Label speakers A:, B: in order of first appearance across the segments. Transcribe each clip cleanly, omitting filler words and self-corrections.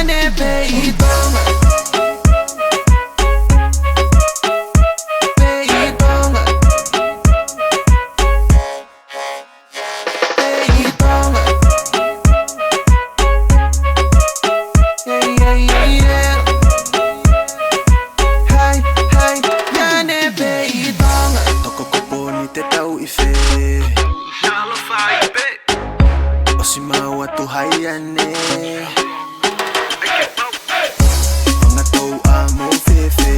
A: ne peidonga. Peidonga. Peidonga. Yeah, yeah, yeah. Hai, hai, ya ne peidonga.
B: Toko kopo ni te tau I fe.
C: Shalo fai be.
B: O si mau atu hai ane.
C: Ake pau.
B: Wanga tau a mo fefe.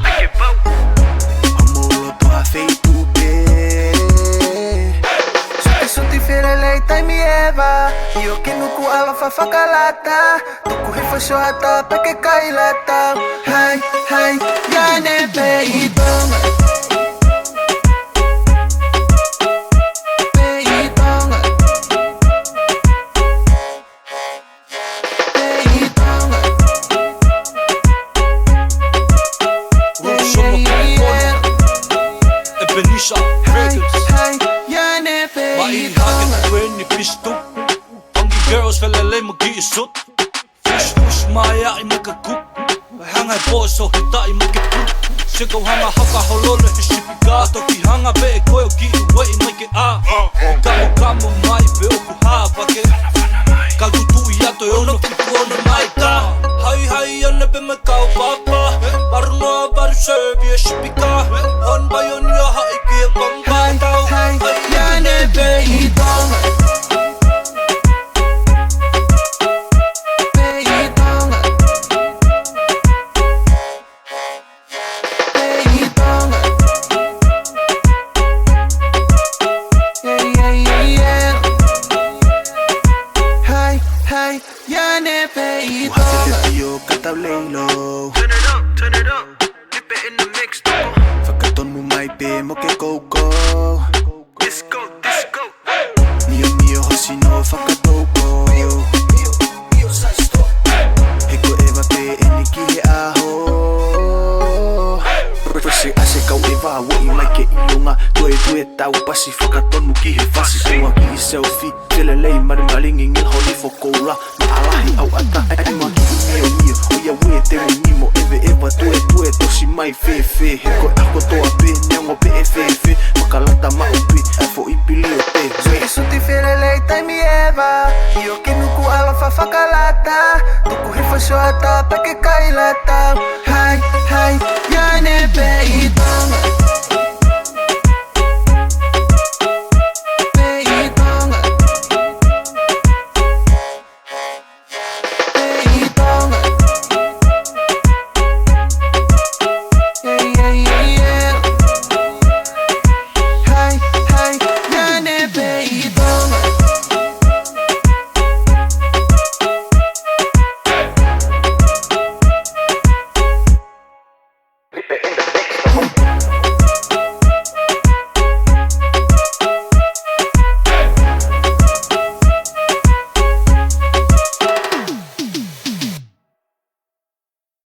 C: Ake pau.
B: Homo loto ha fei tupe.
A: Suti suti fere lei tai mi eva. Io che nuku ala fa fakalata. Tuku hifo shoata peke kailata. Hai, hai, ya ne peidonga. Peidonga. Peidonga.
D: Rosso Motoricone, Ebenezer Records.
A: Hai, ya ne
D: Mai
A: peidonga.
D: haket weni pistu Pangi girls felle le mo gi isut Fish fish maya I make a cook Hanga I boso hita I make it cook Siko hanga haka holole he shipika Toki hanga be e koe o ki I wei I make it a Kamo kamo mai be oku hapake Kagu tu I ato e ono ki kuone mai ka Hai hai ane pe me kau papa Baru noa baru serve e shipika On by on ya hai ki e pamba tau
A: Hai, ya ne peidonga. Peidonga. Peidonga. Yeah, yeah, yeah. Hai, hai, ya ne
B: Uhate
A: peidonga.
B: te pio kata leilo.
C: Turn it up, turn it up. Dip it in the mix, dog.
B: Whakaton mu mai pe mo ke kouko.
C: Disco, disco.
B: Mio mio hosi no whakatouko. He ko ewa pe e ni ki he aho. Prese ase kau e wā wo I mai ke ilunga. Tue tau pasi whakaton mu ki he whasi. Kua ki I selfie. Tele lei maringalingi ngil holi whokoula. Ma alahi au ata. Ai mua ki I mio. Oia ue te nimo ewe ewa tue tosi mai fe. He ko ako toa pe neongo pe e fe. Makalata ma upi. Fo I pili o te.
A: Suti suti fere lei tai mi eva. Io che nuku ala fa fakalata. Tuku hifo shoata peke kailata. Hai, hai,